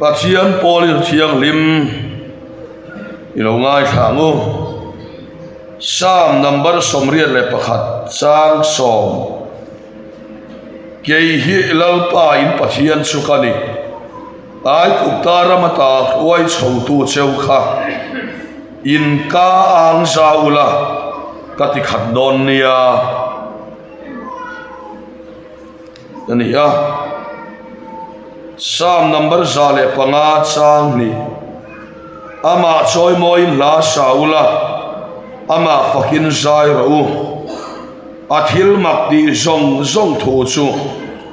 Pathian Paul thiang lim ilo ngai thangu Psalm number somriat le pakhat chang som kei hi lalpa in Pathian sukani ai uktara mata huai chhoutu cheu kha in ka ang zaula kati khat don nia ani a Psalm number zale panga chang ni ama choi moi la saula ama fakin zai ro athil mak di zong zong thu chu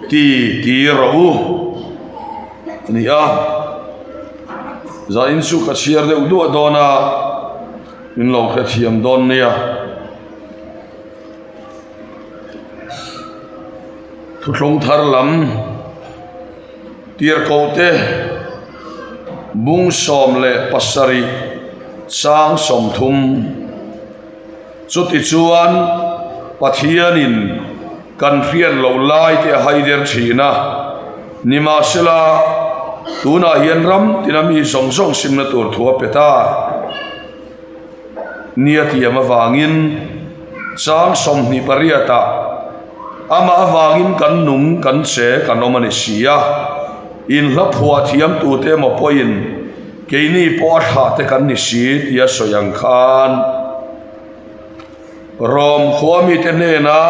ti ro ni a za in su ka chiar de udu adona in lo kha thiam don nia thu tlong thar lam tir kote bung som le pasari sang som thum chuti chuan Pathianin kan rian lo lai te haider thina nima sela tuna hian ram tinami song song simna tur thua peta niati ama wangin sang som ni pariata ama wangin kan nung kan che kan omani sia in la phua thiam tu te mo poin keini po tha te kan ni si tia soyang khan rom khuami te ne na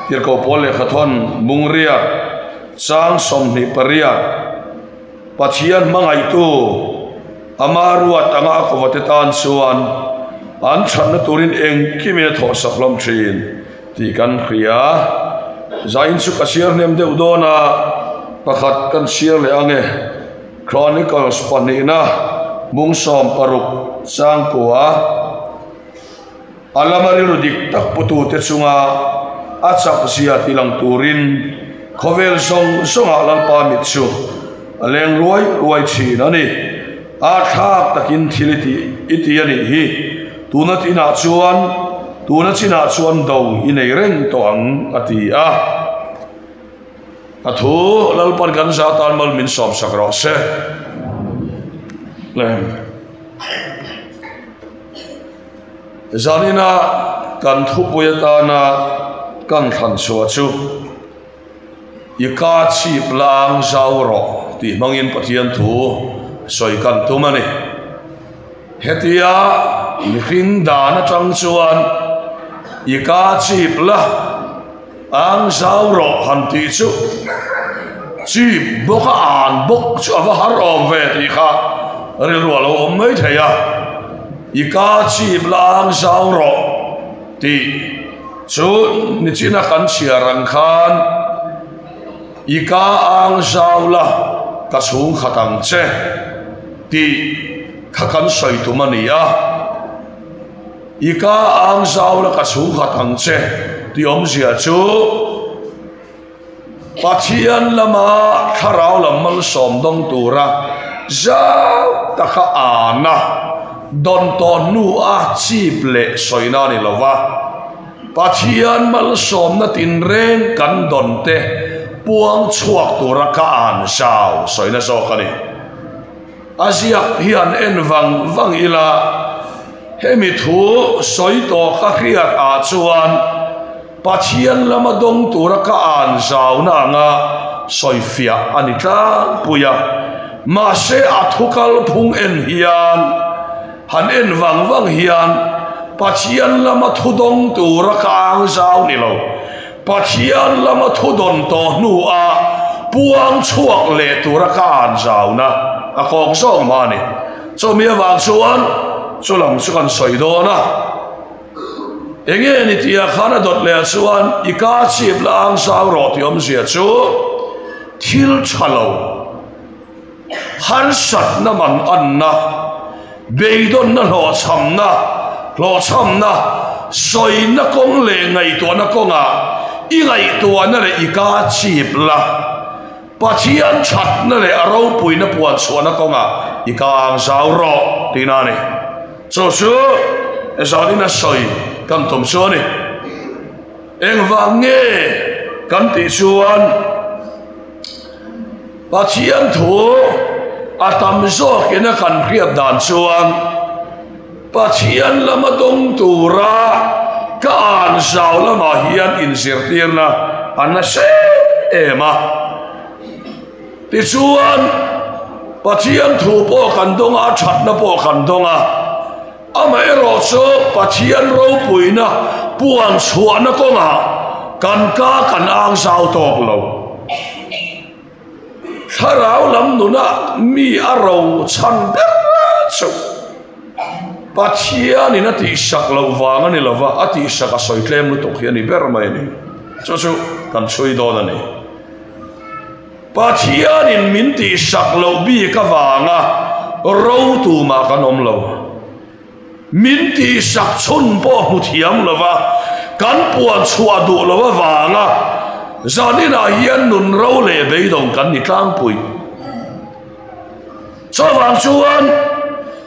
tir ko pole khathon mungria sang som ni paria Pathian mangai tu amaruat anga ko wate tan suan an chan turin eng kimena tho saklom thin ti kan khria zain su kasir nem de udona pakhat kan siar le ange Chronicles panina bung som paruk sang kuwa alamari rudik tak putu te chunga achak sia tilang turin khovel song songa lalpa mitsu aleng ruai chin ani a thak takin thiliti itiani hi tunachina chuan do inei reng to ang ati a athu lalpan kan sa tan mal min som sakro se lem zanina kan thu puyata na kan than so chu ika chi plang zauro ti mangin Pathian thu soi kan tumani hetia mihring dana tang chuan ika chi pla ang zauro han ti chu chi boka an bok chu ava har om ve ti kha ri ro lo om mai theya ika chi blang zauro ti chu ni china kan chiarang khan ika ang zaula ka chung khatang che ti khakan soi tumania ika ang zaula ka chung khatang che ti om zia chu Pathian lama tharau lamal som dong tura zau takha ana don ton nu a chip le soina ni lova Pathian mal som na tin reng kan don te puang chuak tura ka an sao soina so khani asiak hian en wang ila hemi thu soi to kha khiat a chuan Pathian lama dong tura ka an sao na nga soi fia ani tla puya ma se athukal phung en hian han en wang hian Pathian lama thudong tura ka ang sao ni lo Pathian lama thudon to nu a puang chuak le tura ka an sao na a kong song mani so mi wang chuan chulam chukan soi do na enge ni tia khana dot le chuan ika chip la ang sao ro ti om zia chu thil chalo har sat na man anna beidon na lo cham na soi na kong le ngai to na konga i ngai to na le ika chip la Pathian chat na le aro pui na puan chuan na konga ika ang sao ro ti na ni so chu ezalina soi kan tom chuani eng wange kan ti chuan Pathian thu atam zo kena kan kriat dan chuan pathian lama dong tura ka an sau lama hian in sirtirna anna se ema ti chuan pathian thu po kan donga thatna po kan donga ama ero chu pathian ro puina puan chuana konga kan ka kan ang sau tok lo tharau lam nuna mi aro chan ber chu pathian in ati sak lo wanga ni lova ati sak a soi tlem lu tok hian ni ber mai ni chu kan chui do na ni pathian in min ti sak lo bi ka wanga ro tu ma kan om lo min ti sak chun po mu thiam lova kan puan chua du lova wanga zanina hian nun ro le be dong kan ni tlang pui chawang chuan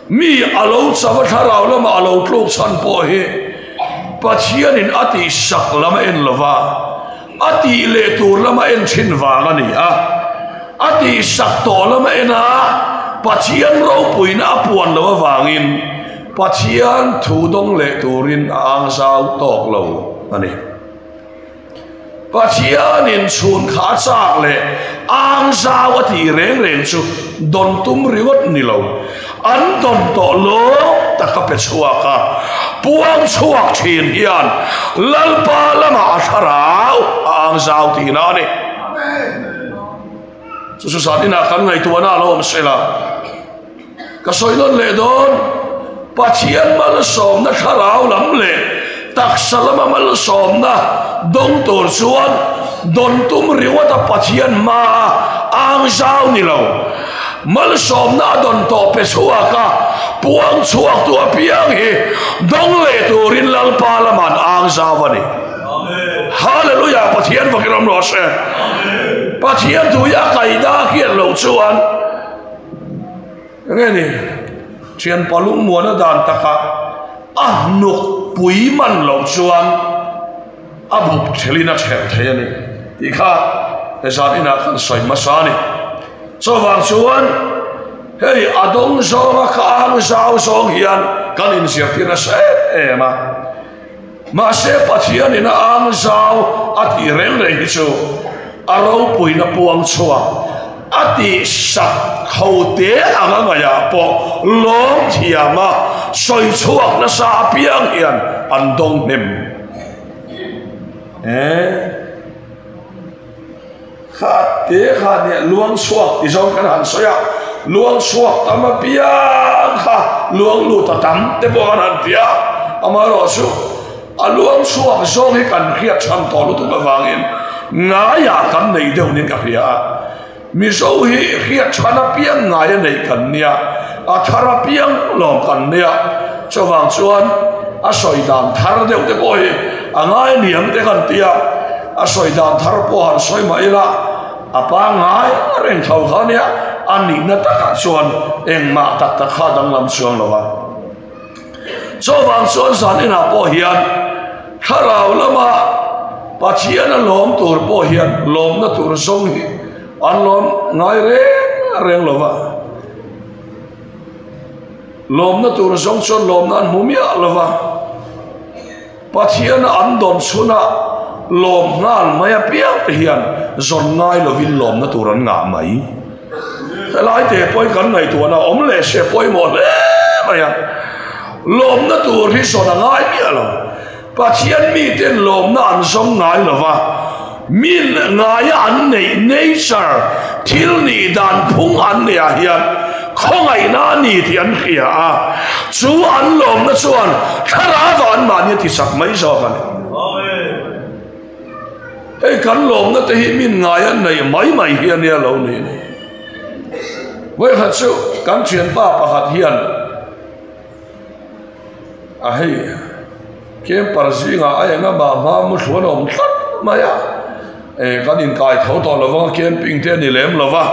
mi alo chawa tharau lama alo tluk chan po he pathian in ati sak lama en lova ati le tur lama en thin wanga ni a ati sak to lama ena pathian ro puina apuan lova wangin pathian thu dong le turin ang sao tok lo ani pathian in chun kha chak le ang sao ati reng reng chu don tum riwat ni lo an don to lo taka pe chuaka puang chuak thin hian lalpa lama atharau ang sao ti na ni chu sa dina kan ngai tuana lo msela ka soilon le don pathian mal som na tharau lam le taksalama mal som na dong tor chuan don tum riwata pathian ma ang sao ni lo mal som na don to pe chuaka puang chuak tu apiang hi dong le turin lal palaman ang sao ani hallelujah pathian vakiram lo se pathian tu ya kaida kian lo chuan nge ni chian palung muana dan taka nuk pui man lo chuan abu thelina thel thayani tikha esanina kan soi masani chawang chuan hei adong zonga ka ang sao song hian kan in sirtina se ema ma se pathian ina ang sao ati reng reng chu aro puina puang chua ati sak khote anga ya po long thiama soi chuak na sa piang hian andong nem khate luang chuak ti zong kan han soya luang chuak tama piang kha luang lu ta tam te bo han pia amaro su aluang chuak zong he kan khiat cham to lu tu ka wangin nga ya kan nei deuh nin ka hria mi zo hi khiat chana piang nga ya nei kan nia a thara piang lom kan nia chawang chuan a soi dam thar deuh te ko hi angai niam te kan tia a soi dam thar po han soi mai la apa ngai reng thau kha nia ani na ta ka chuan eng ma tak tak kha dang lam chuang lawa chawang chuan san ina po hian tharau lama pathian lom tur po hian lom na tur song hi an lom ngai reng lova lom na tur song chuan lom na mumia lova pathian an dom chuna lom ngal maya piang te hian zon ngai lovin lom na tur an nga mai lai te poi kan ngai tu na om le se poi mo le maya lom na tur hi zon ngai mi alo pathian mi ten lom na an song ngai lova min ngai an nei nature thil ni dan phung an ne a hian khongai na ni ti an khia a chu an lom na chuan thara van ma ni ti sak mai zo kan ei kan lom na te hi min ngai an nei mai hian ya lo ni wei kha chu kan thian pa pakhat hian a hei kem parzinga ayanga ba ma mu thluan om tlat maya kan in kai tho to lova kem ping te ni lem lova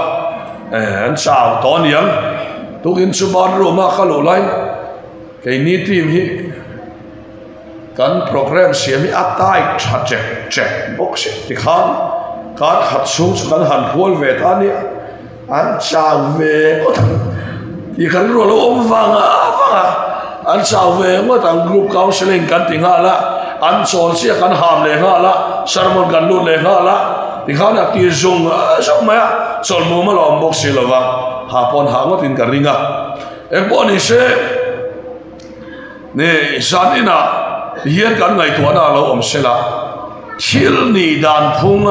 an chao to niang tukin subar ro ma khalo lai ke ni team hi kan program siam hi atai check box ti khan kan khat su kan han hol ve ta ni an chào về có thằng thì khẩn rồi lâu ôm vàng an chào về có thằng group counseling kan tiếng hạ là an chọn xe kan hàm lên hạ là sermon kan luôn lên hạ là thì khá là tiền dùng sao mà chọn mua mà làm bốc xí là vàng hạ pon hạ có tiền cả ringa em bọn này sẽ nè sáng đi na hiện kan ngày tuổi nào lâu om sẽ là thiếu ni đàn phung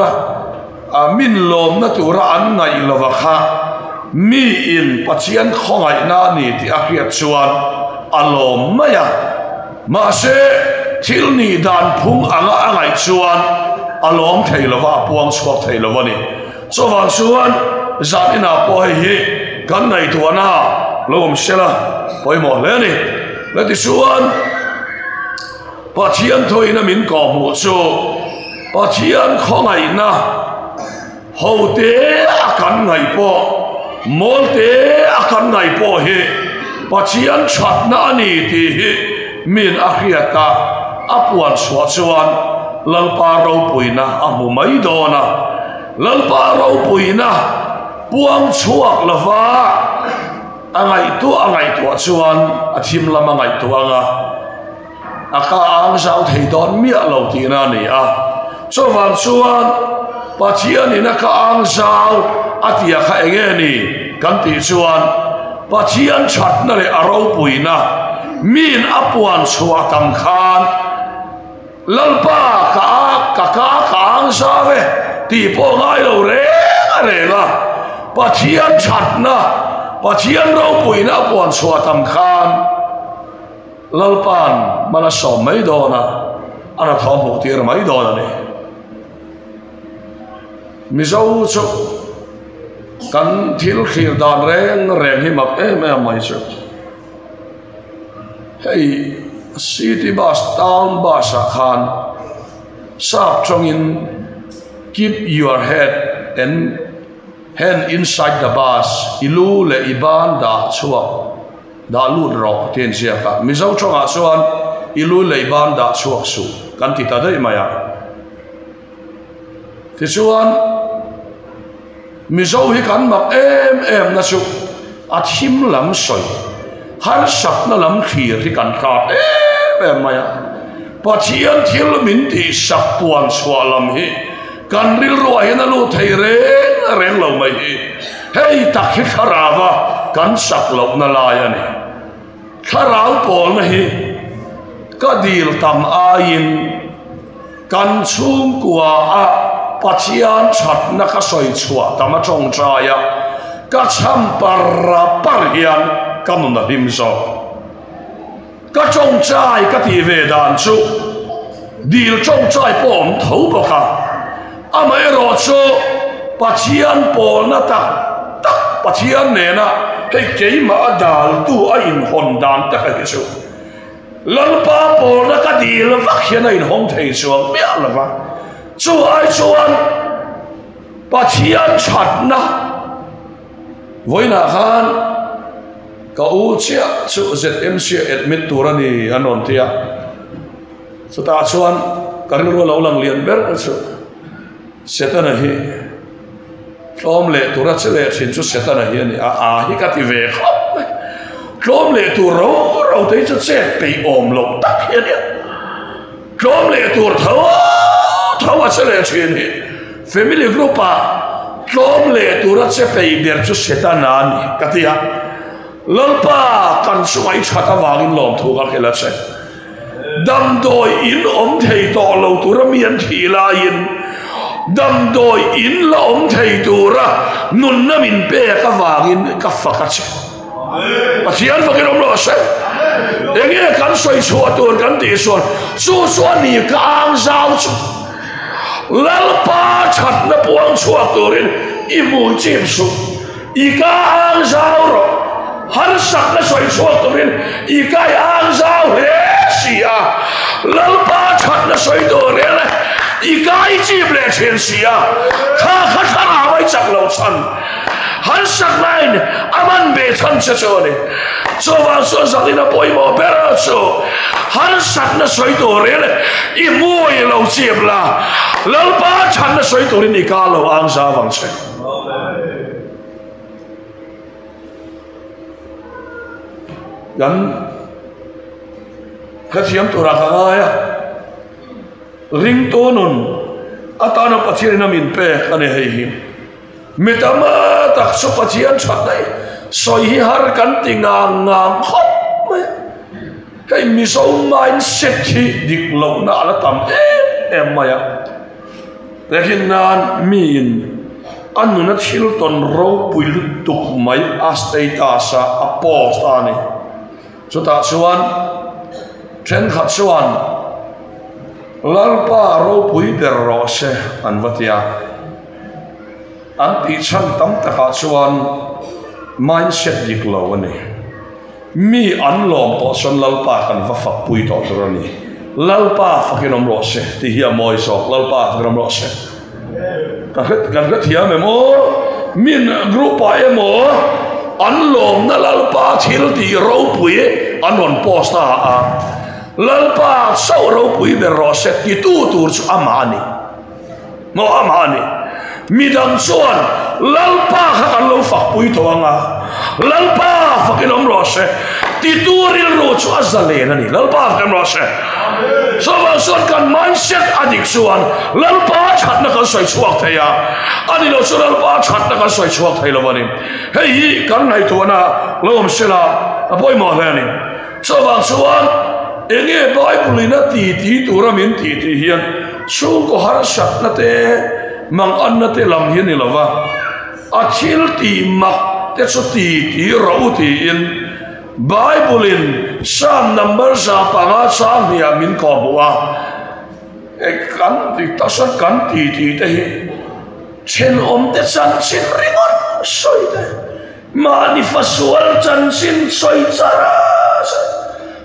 min lom na tura an ngai lova kha mi in pachian khongai na ni ti akhiat chuan alom maya ma se thil ni dan phung anga angai chuan alom theilova puang chuak theilova ni chowang chuan zat ina po hi kan nei tuana lom sela poimo le ni le ti chuan pachian thoina min ko mu chu pachian khongai na hậu tế akan ngày po mol tế akan ngày po he pachian chat na ni ti hi min akhiata apuan swachuan lalpa ro puina amu mai dona lalpa ro puina puang chuak lava angai tu chuan athim lama ngai tu anga aka ang zau thei don mi lo ti na ni a chowang chuan pachian ina ka ang zau atia kha enge ni kan ti chuan pachian chat na le aro puina min apuan chua tam khan lalpa ka ang sa ve ti po ngai lo re la pachian chat na pachian ro puina apuan chua tam khan lalpan mana som mai dona ana thom ho tir mai dona ni mizo chu kan thil khir dan reng hi mak mai chu hey city bus town bus khan sap chongin keep your head and hand inside the bus ilu le iban da chuak da lut ro ten sia ka mizo chonga chuan ilu le iban da chuak su kan ti ta dei maya ti chuan mizo hi kan mak em na chu athim lam soi har sak na lam khir hi kan khat em maya pachian thil min ti sak puan chua lam hi kan ril ro hi na lu thei reng lo mai hi hei tak hi kharawa kan sak lo na la ya ni kharau pol na hi ka dil tam a in kan chung kwa a pachian chat na ka soi chua tama chong traya ka cham parra parhian kam na dim zo ka chong chai ka ti ve dan chu dil chong chai pom thau ba ka amai ro chu pachian pol na tak pachian ne na cái chế mà đào tu ở in hồn đàn tất cả cái số lần ba bộ nó cái gì là vắt hiện nay không thể xuống biết là va chú ai chú anh bà chỉ ăn chặt na với na han cậu chia chú ZMC admit tu ra đi anh ổn thiệt chú ta chú anh cái rồi lâu lần liền biết chú sẽ ta này lom le tu ra che le chin chu seta na hian hi ka ti ve khop lom le tu ro te chu che pe om lo tak hian lom le tu tho a che le chin hi family group a lom le tu ra che pe ber chu seta na ni ka ti ha lom pa kan suai chata wangin lom thu ka khela che dam doi in om thei to lo tu ra mian thi la in dam doi in la om thei tura nun na min pe ka wangin ka fakat pasian fakin om lo se enge kan soi chua tur kan ti suan su ni ka ang zau chu lal pa chat na puang chua turin i mu chim su i ka ang zau ro har sak na soi chua turin i ka ang zau he sia lal pa chat na soi turin ikai chim le chen sia kha ra wai chak lo chan han sak nain aman be chan che cho ni so wa so zakina poi mo bera so han sak na soi to re le i mo ye lo chim la lal pa chan na soi to ni ka lo ang sa wang che gan ka thiam tura ka ngaya ring to nun atana pathian na min pe kane hei hi mitama tak so pathian chat dai soi hi har kan tingang ngang khop cái mi sâu mindset hi dik lo na la tam em maya lekin nan min anu na Hilton ro puil tuk mai astata sa apost ani chuta chuan then khat chuan lalpa ro pui der ro se an vatia an ti chan tam ta kha chuan mindset dik lo ani mi an lom po son lalpa kan va fak pui to rani lalpa fakinom ro se ti hi moi so lalpa fakinom ro se kan hiam emo min grupa emo an lom na lalpa thil ti ro pui an on posta a lalpa so ro pui be ro se ti tu tur chu amani mo amani midang chuan lalpa kha kan lo fak pui to anga lalpa fakinom ro se ti turil ro chu azale na ni lalpa fakinom ro se so wa son kan mindset adik chuan lalpa chat na kan soi chuak theya ani lo chu lalpa chat na kan soi chuak thei lo wani hei kan nai to na lom sela apoi mo hlani so wa chuan enge bible na ti tura min ti hian chu ko har sat na te mang an na te lam hian ni lova a thil ti mak te chu ti ro ti in bible in psalm number sa panga sang hia min ko bua e kan ti ta san kan ti te hi chen om te chan sin ringon soi te manifestual chan sin soi chara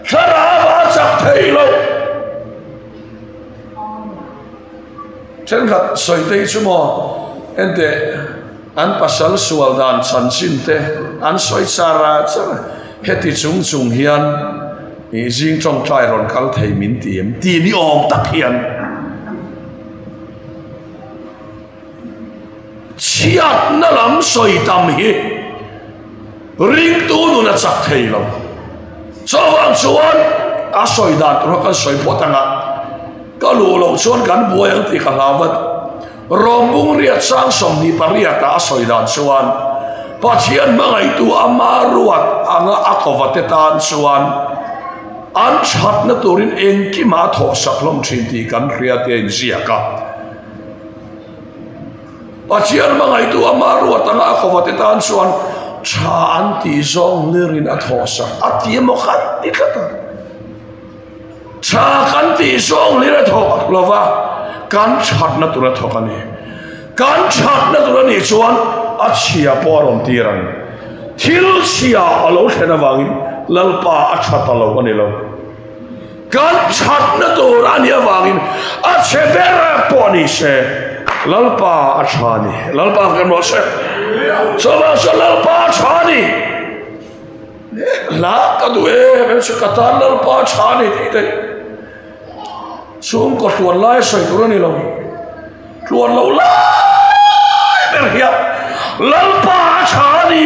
chara ba chak thei lo chen khat soi te chu mo ente an pasal sual dan chan sin te an soi chara chara heti chung hian i jing trong trai ron kal thei min ti ni om tak hian chiat na lam soi tam hi ring tu nu na chak thei lo so wang chuan a soi dan ro kan soi potanga ka lu lo chuan kan buai ti ka lawat rombung ria sang som ni paria ta a soi dan chuan pathian mangai tu amaruat anga akovate tan chuan an chat na turin engki ma tho saklom thin ti kan ria te ziaka pathian mangai tu amaruat anga akovate tan chuan cha an ti zong lerin a tho sa ati mo khat ti kata cha kan ti zong lera tho lova kan chat na tura tho kani kan chat na tura ni chuan achia porom tiran thil sia alo thena wangin lalpa achat alo ani lo kan chat na tur ani wangin ache bera poni se lalpa achani lalpa kan mo se so lalpa achani la ka duwe se katan lalpa achani te sum ko tuan lai sai turani lo tuan lo la ber hiap lalpa chani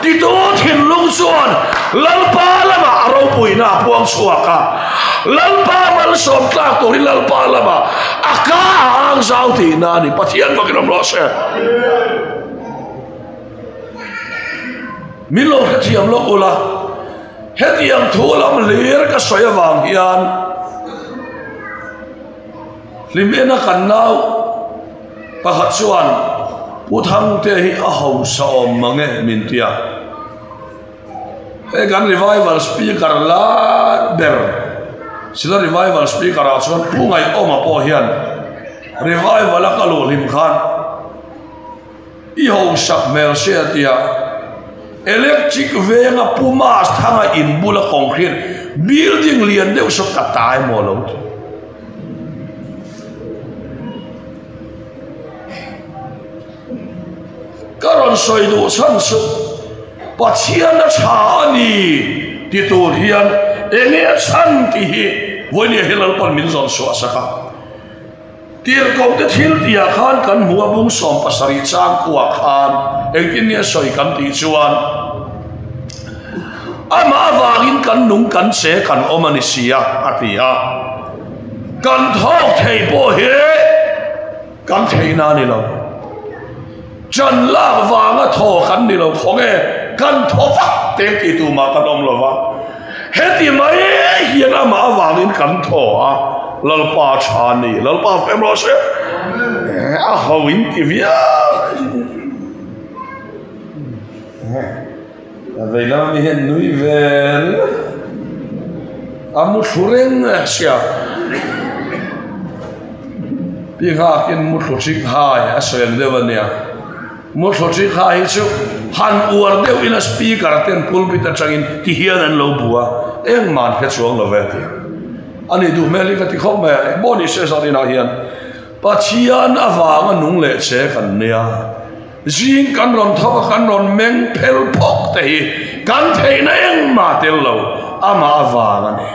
ti to thin lung suan lalpa lama aro puina puang suaka lalpa mal som tla to ri lalpa lama aka ang zau ti na ni pathian vakinom lo se milo hetiam lo ola hetiam tholam ler ka soya wang hian limena kannau pakhat chuan puthang te hi a ho sa om mange min tia e gan revival speaker la ber sila revival speaker a chuan pungai oma po hian revival ka lo lim khan i ho sak mel se tia electric venga pumas thanga in bula concrete building lian deuh sok ta tai mo lo karon soi du chan su pathian na chani ti tur hian enge chan ti hi woni helal pal min zon so asaka tir kom te thil tia khan kan mua bung som pasari chang kwa khan engkin ne soi kan ti chuan ama awangin kan nung kan se kan omani sia atia kan thok thei po he kan thei na ni lo chan la wanga tho kan ni lo khonge kan tho fa te ki tu ma kan om lo wa heti mai hian ama awangin kan tho a lalpa chani lalpa fem lo se a hawin ti via vậy là mình hiện núi về một số rèn xia bị ngã cái một số chiếc hai xem đây vậy nè một số chiếc hai chứ han uar đều in speaker tên pulpit changin thì hiện anh lâu bùa em màn cái chuông là vậy anh ấy đủ mấy cái thì không mẹ body sẽ sao đi nào hiện bà chian avang anh nung lệ sẽ cần nè riêng căn ròn thóc căn ròn men pel phok tei căn thei na eng ma tel lo ama vàng anh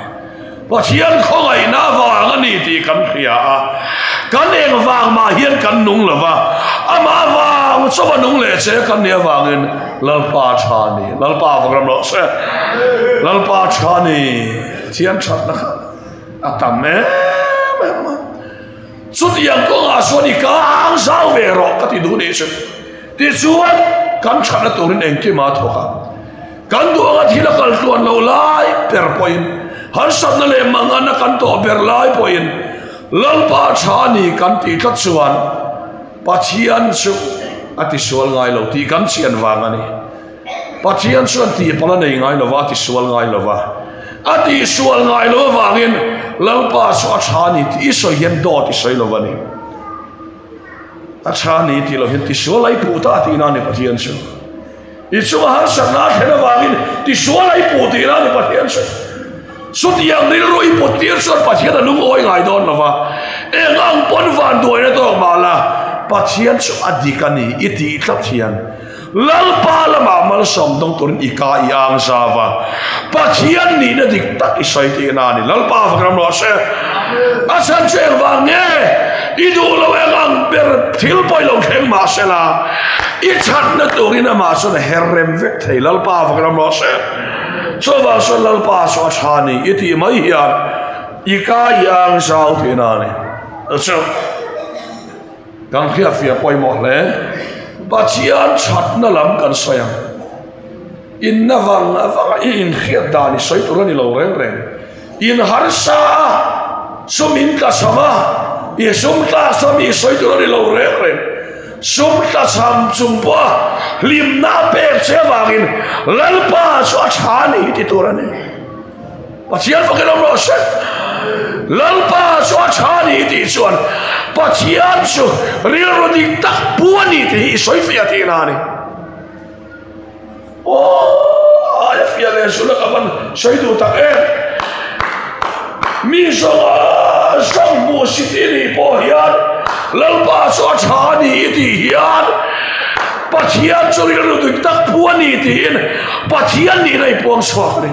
và hiền không ai na vàng anh thì căn khia căn eng vàng mà hiền căn nung là va ama vàng số mà nung lệ sẽ căn nia vàng in lalpa chani lalpa vàng lo sẽ lalpa chani hiền chặt na atam me suốt yang có ngã suốt đi càng sao về rồi cái gì đủ để chứ ti chuan kan thana turin engki ma thoka kan du anga thila kal tuan lo lai per point han satna le mangana kan to ber lai point lalpa chani kan ti tlat chuan pathian chu ati sual ngai lo ti kan chian wangani pathian chuan ti pala nei ngai lo wa ti sual ngai lo wa ati sual ngai lo wangin lalpa so chani ti so yen do ti soi lo wani achani ti lo hin ti sualai puta ti na ni pathian chu I chu har sakna thena wangin ti sualai pu ti na ni pathian chu sut yang ni ro I potir so pathian lung oi ngai don lawa engang pon van doi na to mala pathian chu adikani iti tlathian lalpa lama mal som dong turin ika yang sawa pathian ni na dik tak isai ti na ni lalpa vakram lo se asan chen wange idu lo engang ber thil poi lo kheng ma sela I chat na turina ma so na herrem vek thei lalpa vakram lo se so wa so lalpa so chani iti mai hian ika yang sao ti na ni so kan khia fia poi mo le pathian chat na lam kan soyang in na wang in khia dani soi turani lo reng reng in harsa sumin ka sama ye sum ta sami soi turani lo reng reng sum ta sam chumpa lim na pe che wangin lalpa so chani ti turani pathian fakelo ro se lalpa so chani ti chuan pathian chu ril ro dik tak puani ti soi fia ti na ni ai fia le su la kaman soi du tak mi so sang bu si ti ni po hian lalpa so chani ti hian pathian chu ril ro dik tak puani ti in pathian ni nei puang swak ni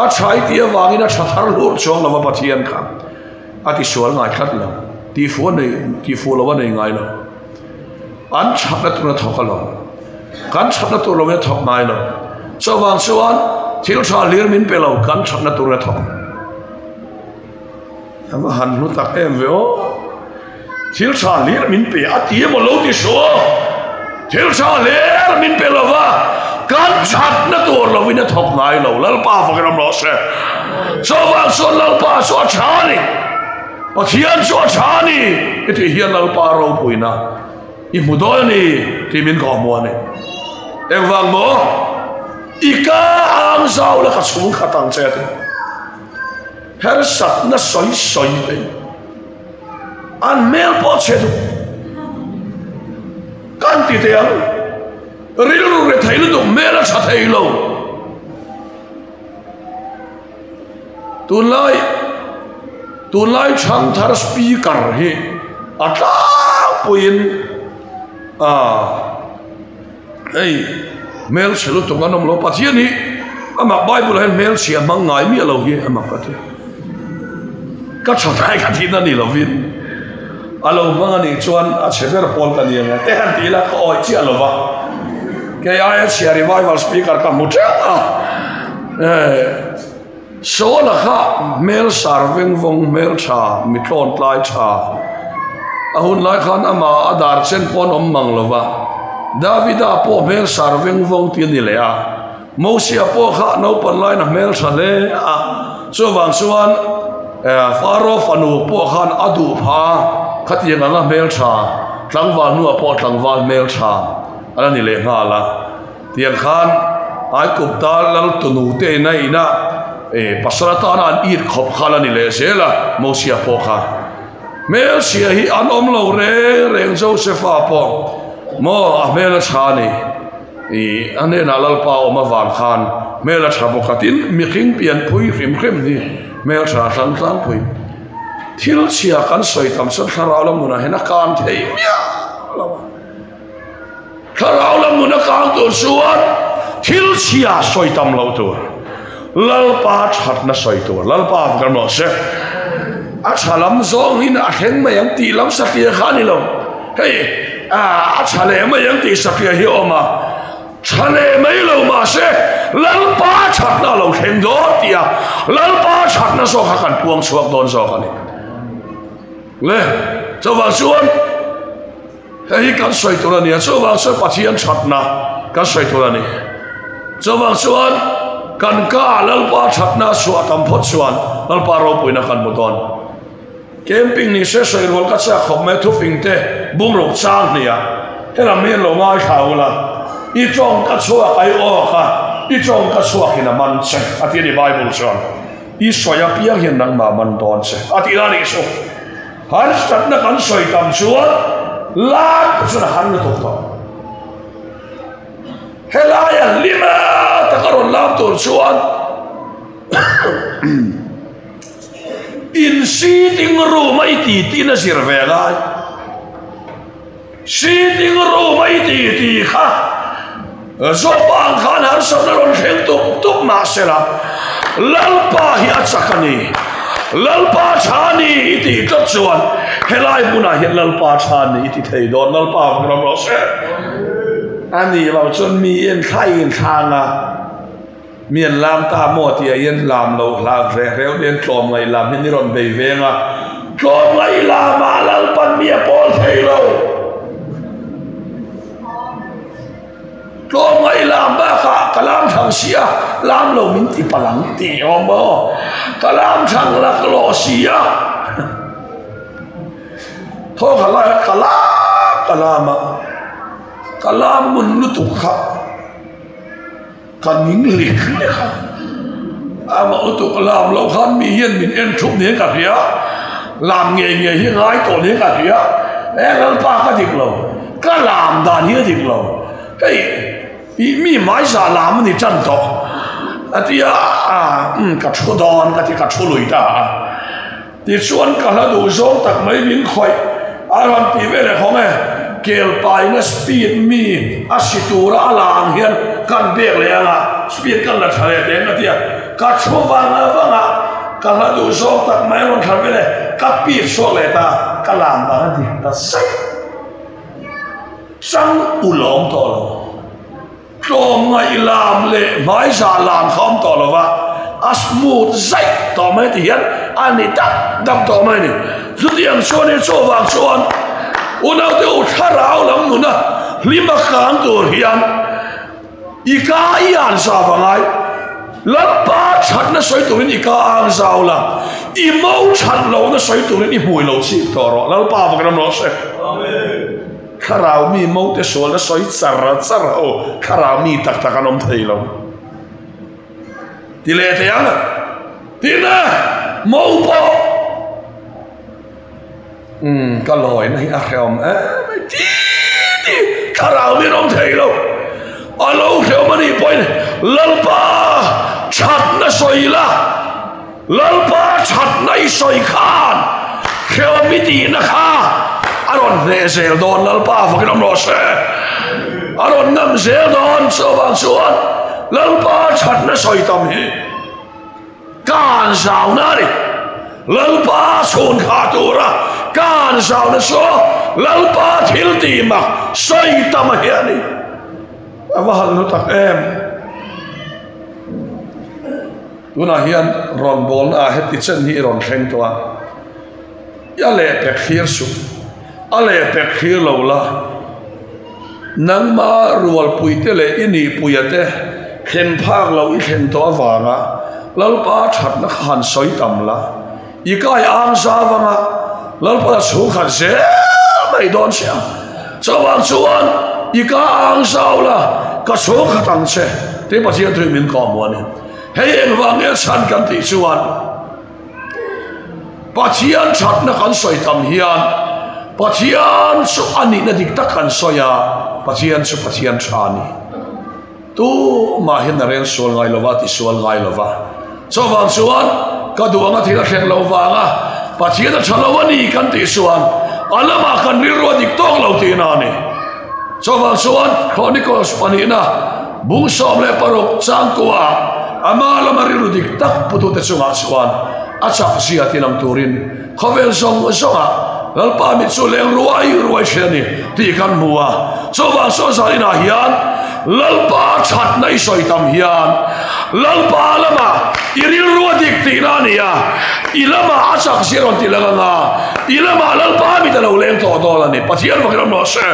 a chai ti wangin a thar lur chong lawa pathian kha ati sual ngai khat lo ti fu lo nei ngai lo an chapna tu na thokalo kan chapna tu lo me thok ngai lo chawang chuan thil tha lir min pe lo kan chapna tu na thok ama han lu tak em ve o thil tha lir min pe ati mo lo ti so thil tha lir min pe lo wa kan chapna tu lo win thok ngai lo lalpa fakram lo se chawang so lalpa so chani pathian so chani iti hian lalpa ro puina I mudol ni ti min ko mo ni engwang mo ika ang sao la ka sung khatang che te her sat na soi soi pe an mel po che du kan ti te ang ril ru re thai lu du mel cha thai lo tunlai chang thar speaker hi ata puin ei mel chelu tonganom lo pathian ni ama bible hen mel sia mangai mi lo hi ama pati ka chhai ka thina ni lo vin alo mangani chuan a chever pol ka ni nga te han ti la ko oi chi alo wa ke ai sia revival speaker ka mutra số là khác mail sar veng vong mail cha mi tròn lại cha ahun lai khan ama adar chen pon mang lova Davida po mail sar veng vong tiền đi lẽ Moses po kha no pan lai na mail sa le so wang suan Pharaoh phanu po khan adu pha khatiang anga mail cha tlangwal nu po tlangwal mail cha ala ni le nga la tiang khan ai kup ta lal tunu te na ina pasarata na an ir khop khala ni le sela Moses po kha mail sia hi an om lo reng Joseph po mo mel cha ni ane na lal pa oma van khan mel cha bo khatin mi khing pian phui rim khrem ni mel cha sang sang phui thil chia kan soi tam san tharau lam nu na hena kan thei mia tharau lam nu na kan tu suan thil chia soi tam lo tu lal pa that na soi tu lal pa kan mo se a chalam zong in a heng ma yang ti lam sa ti khan ni lo hey chale ma yang ti sakya hi oma chale mai lo ma se lal pa chat na lo khem do tia lal pa chat na so kha kan puang chuak don so kha ni le so wa suan hei kan soi to la ni so wa so pathian chat na kan soi to la ni so wa suan kan ka lal pa chat na so tam phot suan lal pa ro puina kan bodon camping ni se soi rol ka cha khop me thu ping te bung ro chang nia hela men lo ngai khaula I chong ka chua ai o kha I chong ka chua hina man che ati ni bible chon I soya pia hian nang ma man don che ati la ni so har stat na kan soi tam chua la chu na han to to hela ya lima ta karon lam to chuan in sitting room ai ti na sir ve lai sitting room ai ti kha zo bang khan har sam na ron kheng tuk ma sela lalpa hi achakani lalpa chani iti tot chuan helai buna hi lalpa chani iti thei don lalpa gram ro se ani lo chon mi en khai en thanga miền lam ta mo ti yên làm lâu làm rèo đến trộm ngày làm nên rồi về về à trộm ngày làm mà làm pan mía bol thầy lâu trộm ngày làm ba cả cả làm thằng xia làm lâu mình ti palang ti om mo cả làm thằng là cái lò xia thôi cả làm mình nu tục khắp kan ning lik ne kha ama utuk lam lo khan mi hian min en thup ne ka ria lam nge hi ngai to ne ka ria lam pa ka dik lo ka lam dan hi dik lo hey mi mai sa lam ni chan to atia ka chu don ka chu lui ta ti chuan ka la du zong tak mai min khoi aran pi ve le khong e kel pai na speed mi asitura alang hian kan bek le anga speed kan la thale de na tia ka chuwanga ka la du so tak mai ron thar ve le ka pi so le ta ka lam ba di ta sai sang u lom to lo tlom ngai lam le mai sa lam khom to lo wa asmut zai to mai ti hian ani dam to mai ni zu diang so ne so wang chuan unau te u tharau lam nu na lima khang tur hian ika ian sa vangai lampa chat na soi turin ika ang sao la I mau chat lo na soi turin I hui lo chi to ro lalpa va gram lo se amen kharau mi mau te sol na soi char o kharau mi tak tak anom thei lo ti le te yang ti na mau po ka loi na hi a khom ti kharau mi nom thei lo alo kheo mani point lalpa chat na soila lalpa chat na soi khan kheo mi ti na kha aron re zel don lalpa fa gram lo se aron nam zel don so bang suan lalpa chat na soi tam hi kan sao na ni lalpa sun kha tura kan sao na so lalpa thil ti ma soi tam hi ani avahal no tak em tuna hian ron bol na heti chen hi ron thleng to a ya le pek khir su ale pek khir lo la nang ma rual puite le ini puyate khen phak lo I khen to awanga lalpa that na khan soi tam la ikai ang sa wanga lalpa su khan se mai don sia chawang chuan ika ang sao la ka su khatang che te pathian thui min ko mo ni hei eng wang e san kan ti chuan pathian that na kan soi tam hian pathian su ani na dik tak kan soya pathian su pathian thani tu ma hin na ren sol ngai lova ti sol ngai lova chawang chuan ka duanga thila thleng lo wanga pathian a thalawani kan ti chuan alama kan rilro dik tok lo ti na ni chawang chuan chronicles panina bung som le parok chang tua ama lama rilro dik tak putu te chunga chuan achak sia tinam turin khovel song songa lalpa mi chu leng ruai cheni ti kan muwa chawang so sa ina hian lalpa that nai soi tam hian lalpa lama iril ruadik ti na nia ilama achak siron ti langa ilama lalpa mi ta lo leng to to la ni pathian vakram no se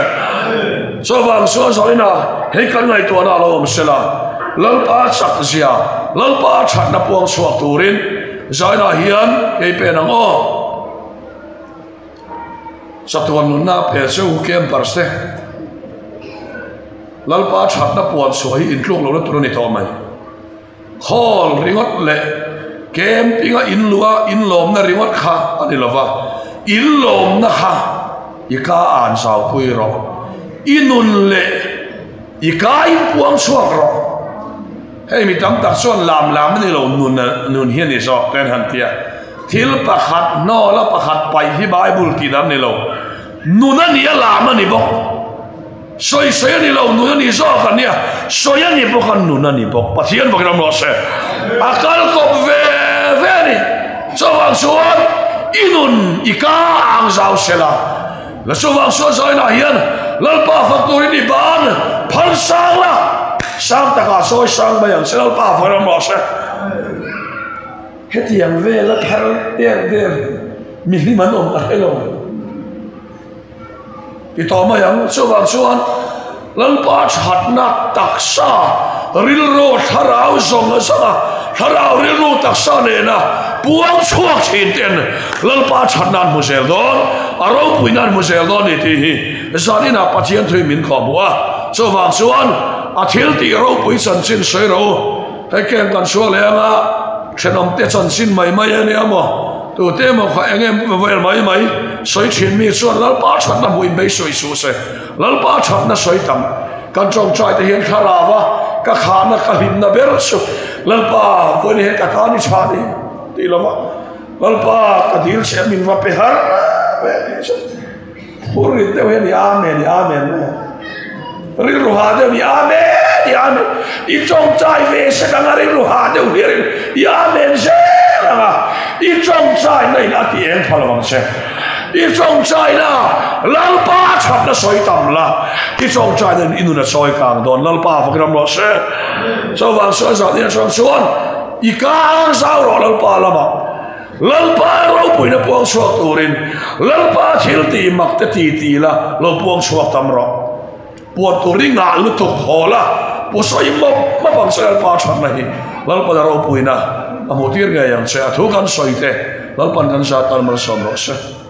chawang so sa ina he kan ngai to na lo om sela lalpa chak sia lalpa that na puang suak turin zaina hian ke pe nang o satuan nunna pe chu kem parse lalpa that na puan suai in tlung lo na turani to mai hol ringot le kem pinga in lua in lom na ringot kha ani lova in lom na kha ika an sau pui ro inun le ika in puang suak ro hei mi tam tak chuan lam ni lo nun hian ni so ken han tia thil pakhat no la pakhat pai hi bible ti dam ni lo nun ani lam ani bok soi ni lo nun ani so kan nia soi ani bok kan nun ani bok pathian bok ram lo se akal ko ve ni chawang chuan inun ika ang zau sela la chawang chuan sai na hian lalpa factory ni ban phal sang la sang taka soi sang bayang sel pa faram lo se hetiang ve la thar der mi hi man om a hello pi to ma yang chawang chuan lalpa that na taksa ril ro tharau zong sa tharau ril ro taksa ne na puang chuak chin ten lalpa that nan mu sel don aro puinan mu sel don ni ti hi zanina pathian thui min kho bua chawang chuan a thil ti ro pui chan chin soi ro he ken kan so le nga thenom te chan chin mai ani amo tu te mo kha engem vel mai soi chin mi chuan lalpa that na buin bei soi su se lalpa that na soi tam kan chong chai te hian kharawa ka khana ka him na ber su lalpa ko ni ka ta ni chani ti lama lalpa ka dil che min va pe har puri te wen amen ri ruha de ni amen I chong chai ve se ka ngari ruha de ri amen se I chong chai nei na ti en phalawang se I chong chai na lalpa that na soi tam la I chong chai na inu na soi kang don lalpa vakram lo se chawang so sa ni chong chuan I kang sao ro lalpa lama lalpa ro pui na puang suak turin lalpa thil ti mak te ti la lo puang suak tam ro puan turing nga lu tuk hola pu soi ma bang sa lalpa that na hi lalpa ro pui na amutir ga yang se athu kan soi te lalpan kan sa tan mar som ro se